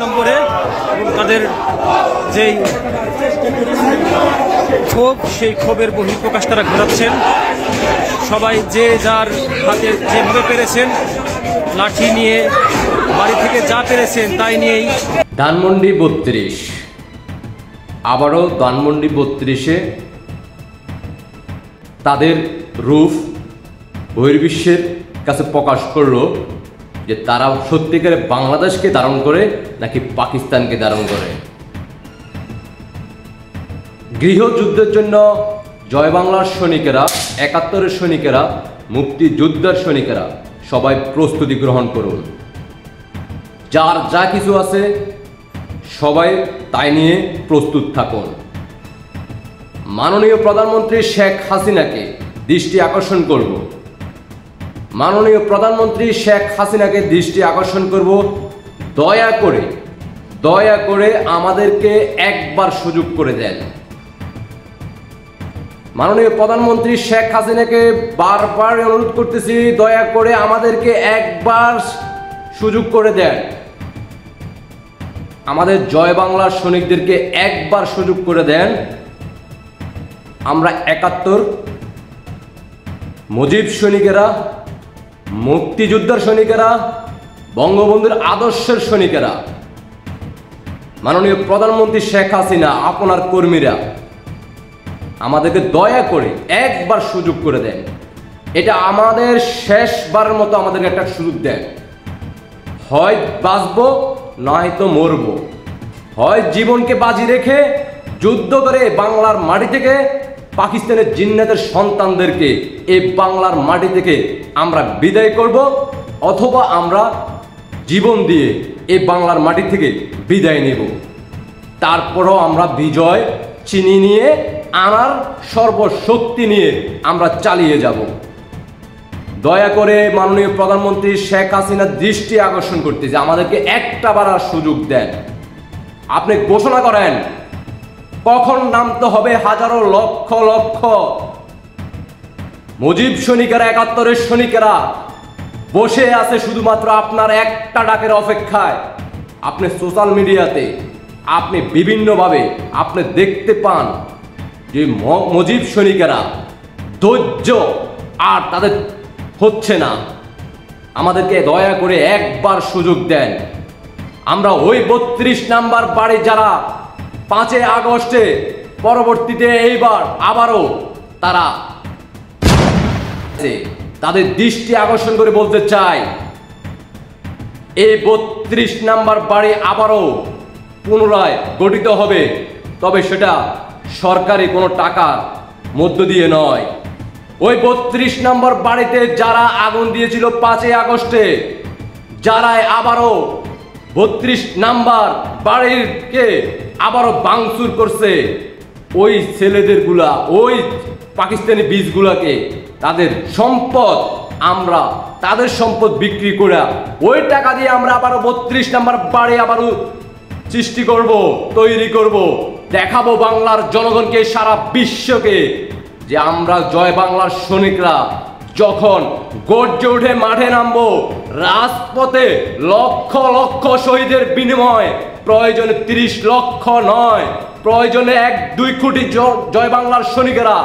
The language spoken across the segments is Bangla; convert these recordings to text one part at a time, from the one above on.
নম্বরে তাদের যেই ক্ষোভ, সেই ক্ষোভের বহিঃপ্রকাশ তারা ঘটাচ্ছেন। সবাই যে যার হাতে যেভাবে পেরেছেন, লাঠি নিয়ে, বাড়ি থেকে যা পেরেছেন তাই নিয়েই। ধানমন্ডি ৩২, আবারও ধানমন্ডি ৩২-এ তাদের রূপ বহির্বিশ্বের কাছে প্রকাশ করলো যে তারা সত্যিকারে বাংলাদেশকে ধারণ করে নাকি পাকিস্তানকে ধারণ করে। গৃহযুদ্ধের জন্য জয় বাংলার সৈনিকেরা, ৭১-এর সৈনিকেরা, মুক্তিযোদ্ধার সৈনিকেরা সবাই প্রস্তুতি গ্রহণ করুন। যার যা কিছু আছে সবাই তাই নিয়ে প্রস্তুত থাকুন। মাননীয় প্রধানমন্ত্রী শেখ হাসিনাকে দৃষ্টি আকর্ষণ করব, মাননীয় প্রধানমন্ত্রী শেখ হাসিনাকে দৃষ্টি আকর্ষণ করব, দয়া করে আমাদেরকে একবার সুযোগ করে দেন। মাননীয় প্রধানমন্ত্রী শেখ হাসিনাকে বারবার অনুরোধ করতেছি, দয়া করে আমাদেরকে একবার সুযোগ করে দেন। আমাদের জয় বাংলার সৈনিকদেরকে একবার সুযোগ করে দেন। আমরা ৭১, মুজিব সৈনিকেরা, মুক্তিযোদ্ধার সৈনিকেরা, বঙ্গবন্ধুর আদর্শের সৈনিকেরা, মাননীয় প্রধানমন্ত্রী শেখ হাসিনা, আপনার কর্মীরা আমাদেরকে দয়া করে একবার সুযোগ করে দেন। এটা আমাদের শেষবারের মতো আমাদেরকে একটা সুযোগ দেন। হয় বাঁচবো নয়তো মরবো, হয় জীবনকে বাজি রেখে যুদ্ধ করে বাংলার মাটি থেকে পাকিস্তানের জিন্নাতের সন্তানদেরকে এই বাংলার মাটি থেকে আমরা বিদায় করব, অথবা আমরা জীবন দিয়ে এই বাংলার মাটি থেকে বিদায় নেব। তারপরও আমরা বিজয় চিনি নিয়ে, আনার সর্বশক্তি নিয়ে আমরা চালিয়ে যাব। দয়া করে মাননীয় প্রধানমন্ত্রী শেখ হাসিনার দৃষ্টি আকর্ষণ করতেছে, আমাদেরকে একটা বারার সুযোগ দেন। আপনি ঘোষণা করেন কখন নামতে হবে হাজারো লক্ষ লক্ষ মুজিব সৈনিকেরা, ৭১-এর সৈনিকেরা বসে আছে শুধুমাত্র আপনার একটা ডাকের অপেক্ষায়। আপনি সোশ্যাল মিডিয়াতে, আপনি বিভিন্নভাবে আপনি দেখতে পান যে মুজিব সৈনিকেরা ধৈর্য আর তাদের হচ্ছে না। আমাদেরকে দয়া করে একবার সুযোগ দেন। আমরা ওই ৩২ নাম্বার বাড়ি যারা ৫ আগস্টে পরবর্তীতে এইবার আবারও তারা তাদের দৃষ্টি আকর্ষণ করে বলতে চাই, এই ৩২ নাম্বার বাড়ি আবারও পুনরায় গঠিত হবে, তবে সেটা সরকারি কোনো টাকার মধ্য দিয়ে নয়। ওই ৩২ নম্বর বাড়িতে যারা আগুন দিয়েছিল ৫ আগস্টে, যারা আবারও ৩২ নাম্বার বাড়িকে আবারও ভাঙচুর করছে, ওই ছেলেদেরগুলা, ওই পাকিস্তানি বীজগুলাকে তাদের সম্পদ, আমরা তাদের সম্পদ বিক্রি করে ওই টাকা দিয়ে আমরা আবারও ৩২ নাম্বার বাড়ি আবারও সৃষ্টি করব, তৈরি করব, দেখাবো বাংলার জনগণকে, সারা বিশ্বকে যে আমরা জয় বাংলার সৈনিকরা যখন গর্জে উঠে মাঠে নামবো, রাজপথে লক্ষ লক্ষ শহীদের বিনিময়, প্রয়োজনে ৩০ লক্ষ নয়, প্রয়োজনে ১-২ কোটি জয় বাংলার সৈনিকেরা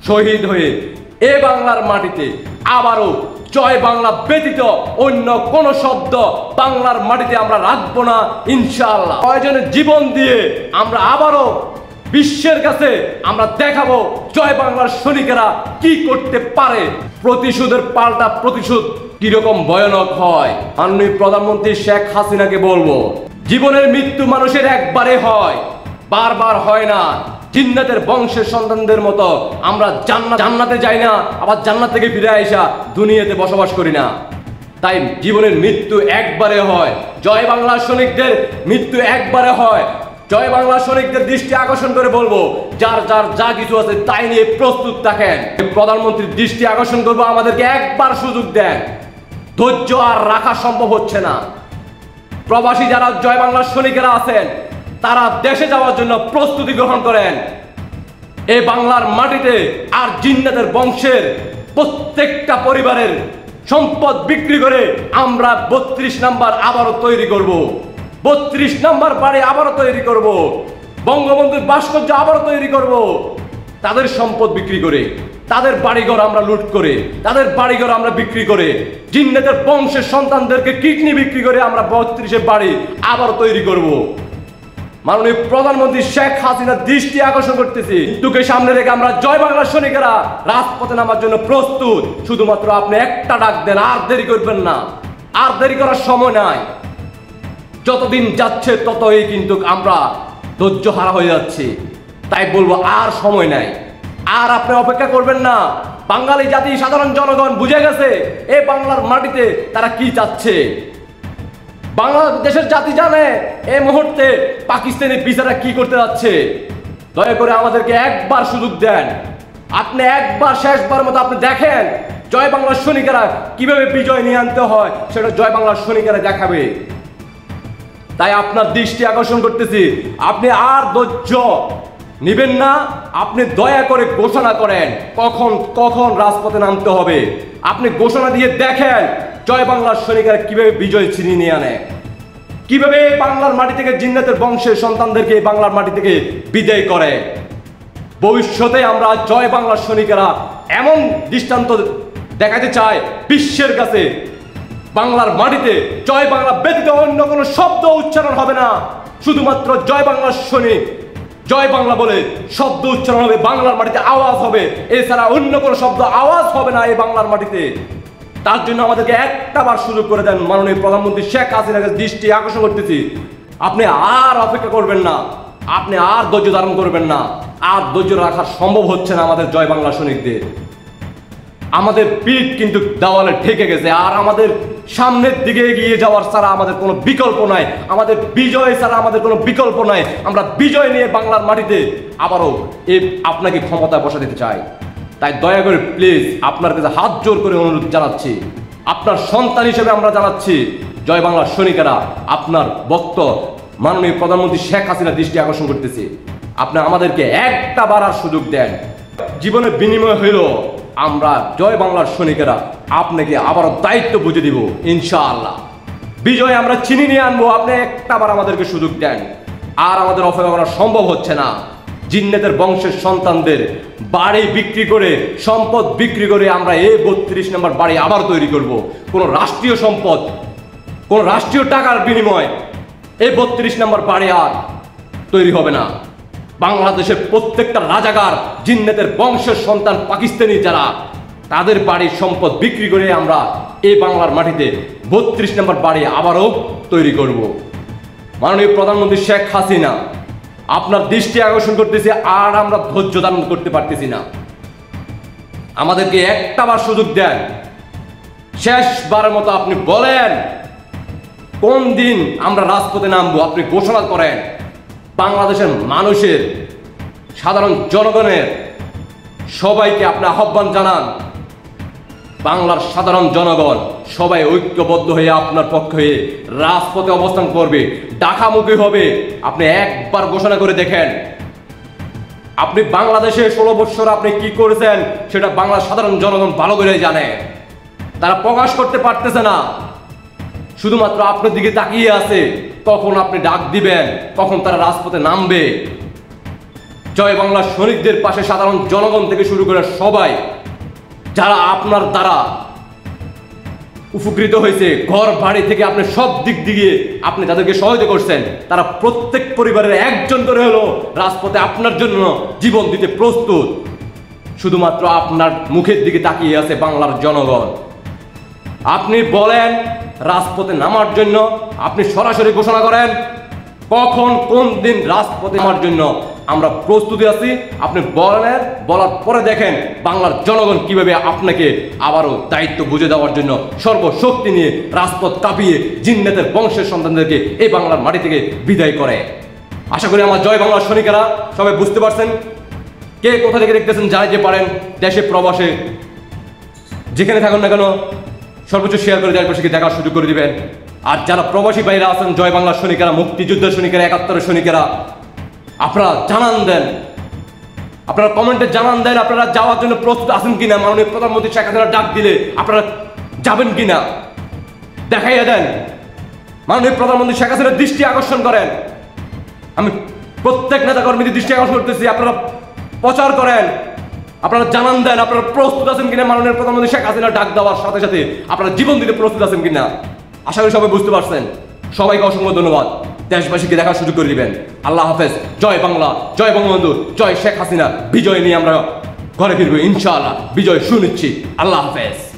শহীদ হয়ে এ বাংলার মাটিতে আবারও জয় বাংলা ব্যতীত অন্য কোন শব্দ বাংলার মাটিতে আমরা রাখবো না ইনশাআল্লাহ। প্রয়োজনে জীবন দিয়ে আমরা আবারও বিশ্বের কাছে আমরা দেখাবো জয় বাংলার সৈনিকেরা কি করতে পারে। প্রতিশোধের পাল্টা প্রতিশোধ কিরকম ভয়ানক হয়। মাননীয় প্রধানমন্ত্রী শেখ হাসিনাকে বলবো, জীবনের মৃত্যু মানুষের একবারে হয়, বারবার হয় না। জিন্নাতের বংশের সন্তানদের মতো আমরা জান্নাতে যাই না, আবার জান্নাত থেকে ফিরে আইসা দুনিয়াতে বসবাস করি না। তাই জীবনের মৃত্যু একবারে হয়, জয় বাংলা সৈনিকদের মৃত্যু একবারে হয়। জয় বাংলা সৈনিকদের দৃষ্টি আকর্ষণ করে বলবো, যার যার যা কিছু আছে তাই নিয়ে প্রস্তুত থাকেন। প্রধানমন্ত্রীর দৃষ্টি আকর্ষণ করবো, আমাদেরকে একবার সুযোগ দেন। ধৈর্য আর রাখা সম্ভব হচ্ছে না। প্রবাসী যারা জয় বাংলার সৈনিকেরা আছেন, তারা দেশে যাওয়ার জন্য প্রস্তুতি গ্রহণ করেন। এই বাংলার মাটিতে আর জিন্নাতের বংশের প্রত্যেকটা পরিবারের সম্পদ বিক্রি করে আমরা 32 নাম্বার আবারও তৈরি করব। 32 নাম্বার বাড়ি আবারও তৈরি করব। বঙ্গবন্ধুর ভাস্কর্য আবারও তৈরি করব। তাদের সম্পদ বিক্রি করে, তাদের বাড়িঘর আমরা লুট করে, তাদের বাড়িঘর আমরা বিক্রি করে, জিন্নাতের বংশের সন্তানদেরকে কিডনি বিক্রি করে আমরা 32-এর বাড়ি আবারও তৈরি করব। মাননীয় প্রধানমন্ত্রী শেখ হাসিনার দৃষ্টি আকর্ষণ করতেছি, মৃত্যুকে সামনে রেখে আমরা জয় বাংলার সৈনিকেরা রাজপথে নামার জন্য প্রস্তুত। শুধুমাত্র আপনি একটা ডাক দেন, আর দেরি করবেন না, আর দেরি করার সময় নাই। যতদিন যাচ্ছে ততই কিন্তু আমরা ধৈর্য হারা হয়ে যাচ্ছি। তাই বলবো আর সময় নাই, আর আপনি অপেক্ষা করবেন না। বাঙালি জাতি, সাধারণ জনগণ বুঝে গেছে এই বাংলার মাটিতে তারা কি চাচ্ছে। বাংলাদেশের জাতি জানে এই মুহূর্তে পাকিস্তানি বিচারা কি করতে যাচ্ছে। দয়া করে আমাদেরকে একবার সুযোগ দেন। আপনি একবার, শেষবার মতো আপনি দেখেন জয় বাংলার সৈনিকেরা কিভাবে বিজয় নিয়ে আনতে হয়, সেটা জয় বাংলার সৈনিকেরা দেখাবে। তাই আপনার দৃষ্টি আকর্ষণ করতেছি, আপনি আর ধৈর্য নিবেন না। আপনি দয়া করে ঘোষণা করেন কখন কখন রাজপথে নামতে হবে। আপনি ঘোষণা দিয়ে দেখেন জয় বাংলার সৈনিকেরা কিভাবে বিজয় ছিনিয়ে নিয়ে আনে, কিভাবে বাংলার মাটি থেকে জিন্নাতের বংশের সন্তানদেরকে বাংলার মাটি থেকে বিদায় করে। ভবিষ্যতে আমরা জয় বাংলার সৈনিকেরা এমন দৃষ্টান্ত দেখাতে চাই বিশ্বের কাছে, বাংলার মাটিতে জয় বাংলা ব্যতীত অন্য কোনো শব্দ উচ্চারণ হবে না। শুধুমাত্র জয় বাংলার সৈনিক, জয় বাংলা বলে শব্দ উচ্চারণ হবে, বাংলার মাটিতে আওয়াজ হবে। এছাড়া অন্য কোনো শব্দ আওয়াজ হবে না এই বাংলার মাটিতে। তার জন্য আমাদেরকে একটা বার সুযোগ করে দেন। মাননীয় প্রধানমন্ত্রী শেখ হাসিনাকে দৃষ্টি আকর্ষণ করতেছি, আপনি আর অপেক্ষা করবেন না, আপনি আর ধৈর্য ধারণ করবেন না। আর ধৈর্য রাখা সম্ভব হচ্ছে না আমাদের জয় বাংলা সৈনিকদের। আমাদের পিঠ কিন্তু দেওয়ালে ঠেকে গেছে, আর আমাদের সামনের দিকে এগিয়ে যাওয়ার ছাড়া আমাদের কোনো বিকল্প নাই। আমাদের বিজয় ছাড়া আমাদের কোনো বিকল্প নাই। আমরা বিজয় নিয়ে বাংলার মাটিতে আবারও আপনাকে ক্ষমতায় বসা দিতে চাই। তাই দয়া করে প্লিজ আপনার কাছে হাত জোর করে অনুরোধ জানাচ্ছি, আপনার সন্তান হিসেবে আমরা জানাচ্ছি, জয় বাংলার সৈনিকেরা আপনার বক্তব্য মাননীয় প্রধানমন্ত্রী শেখ হাসিনা দৃষ্টি আকর্ষণ করতেছে। আপনি আমাদেরকে একটা বারার সুযোগ দেন। জীবনের বিনিময় হইল আমরা জয় বাংলার সৈনিকেরা আপনাকে আবারও দায়িত্ব বুঝে দিব ইনশাআল্লাহ। বিজয় আমরা চিনি নিয়ে আনবো। আপনি একটা বার আমাদেরকে সুযোগ দেন। আর আমাদের অপেক্ষা করা সম্ভব হচ্ছে না। জিন্নাতের বংশের সন্তানদের বাড়ি বিক্রি করে, সম্পদ বিক্রি করে আমরা এই 32 নম্বর বাড়ি আবার তৈরি করব। কোনো রাষ্ট্রীয় সম্পদ, কোন রাষ্ট্রীয় টাকার বিনিময় এই 32 নম্বর বাড়ি আর তৈরি হবে না। বাংলাদেশের প্রত্যেকটা রাজাকার, জিন্নাতের বংশের সন্তান পাকিস্তানি যারা, তাদের বাড়ির সম্পদ বিক্রি করে আমরা এই বাংলার মাটিতে 32 নম্বর বাড়ি আবারও তৈরি করব। মাননীয় প্রধানমন্ত্রী শেখ হাসিনা আপনার দৃষ্টি আকর্ষণ করতেছে, আর আমরা ধৈর্য ধারণ করতে পারতেছি না। আমাদেরকে একটা বার সুযোগ দেন। শেষবারের মতো আপনি বলেন কোন দিন আমরা রাজপথে নামবো, আপনি ঘোষণা করেন। বাংলাদেশের মানুষের, সাধারণ জনগণের সবাইকে আপনি আহ্বান জানান। বাংলার সাধারণ জনগণ সবাই ঐক্যবদ্ধ হয়ে আপনার পক্ষে হয়ে রাজপথে অবস্থান করবে, ডাকামুখী হবে। আপনি একবার ঘোষণা করে দেখেন। আপনি বাংলাদেশে 16 বছর আপনি কি করেছেন সেটা বাংলার সাধারণ জনগণ ভালো করে জানে। তারা প্রকাশ করতে পারতেছে না, শুধুমাত্র আপনার দিকে তাকিয়ে আছে কখন আপনি ডাক দিবেন, কখন তারা রাজপথে নামবে। জয় বাংলার সৈনিকদের পাশে সাধারণ জনগণ থেকে শুরু করে সবাই যারা আপনার দ্বারা উপকৃত হয়েছে, ঘর বাড়ি থেকে আপনি সব দিক দিয়ে আপনি যাদেরকে সহায়তা করছেন, তারা প্রত্যেক পরিবারের একজন করে হলো রাজপথে আপনার জন্য জীবন দিতে প্রস্তুত। শুধুমাত্র আপনার মুখের দিকে তাকিয়ে আছে বাংলার জনগণ। আপনি বলেন রাজপথে নামার জন্য, আপনি সরাসরি ঘোষণা করেন কখন কোন দিন রাজপথে নামার জন্য আমরা প্রস্তুতি আছি। আপনি বলেন, বলার পরে দেখেন বাংলার জনগণ কিভাবে আপনাকে আবারও দায়িত্ব বুঝে দেওয়ার জন্য সর্বশক্তি নিয়ে রাজপথ কাঁপিয়ে জিন্নাতের বংশের সন্তানদেরকে এই বাংলার মাটি থেকে বিদায় করে। আশা করি আমার জয় বাংলার সৈনিকেরা সবাই বুঝতে পারছেন। কে কোথা থেকে দেখতেছেন, যারা যে পারেন দেশে প্রবাসে যেখানে থাকুন না কেন সর্বোচ্চ শেয়ার করে দেশবাসীকে দেখার সুযোগ করে দিবেন। আর যারা প্রবাসী বাইরে আছেন, জয় বাংলার সৈনিকেরা, মুক্তিযুদ্ধের সৈনিকেরা, 71-এর সৈনিকেরা, আপনারা জানান দেন আপনারা কমেন্টে জানান দেন আপনারা যাওয়ার জন্য প্রস্তুত আছেন কিনা, মাননীয় প্রধানমন্ত্রী শেখ হাসিনা ডাক দিলে আপনারা যাবেন কিনা দেখাইয়া দেন। মাননীয় প্রধানমন্ত্রী শেখ হাসিনার দৃষ্টি আকর্ষণ করেন। আমি প্রত্যেক নেতা কর্মীদের দৃষ্টি আকর্ষণ করতেছি, আপনারা প্রচার করেন, আপনারা জানান দেন আপনারা প্রস্তুত আছেন কিনা মাননীয় প্রধানমন্ত্রী শেখ হাসিনা ডাক দেওয়ার সাথে সাথে আপনারা জীবন দিতে প্রস্তুত আছেন কিনা। আশা করি সবাই বুঝতে পারছেন। সবাইকে অসংখ্য ধন্যবাদ। দেশবাসীকে দেখার সুযোগ করে দিবেন। আল্লাহ হাফেজ। জয় বাংলা, জয় বঙ্গবন্ধু, জয় শেখ হাসিনা। বিজয় নিয়ে আমরা ঘরে ফিরবো ইনশাআল্লাহ। বিজয় সুনিশ্চিত। আল্লাহ হাফেজ।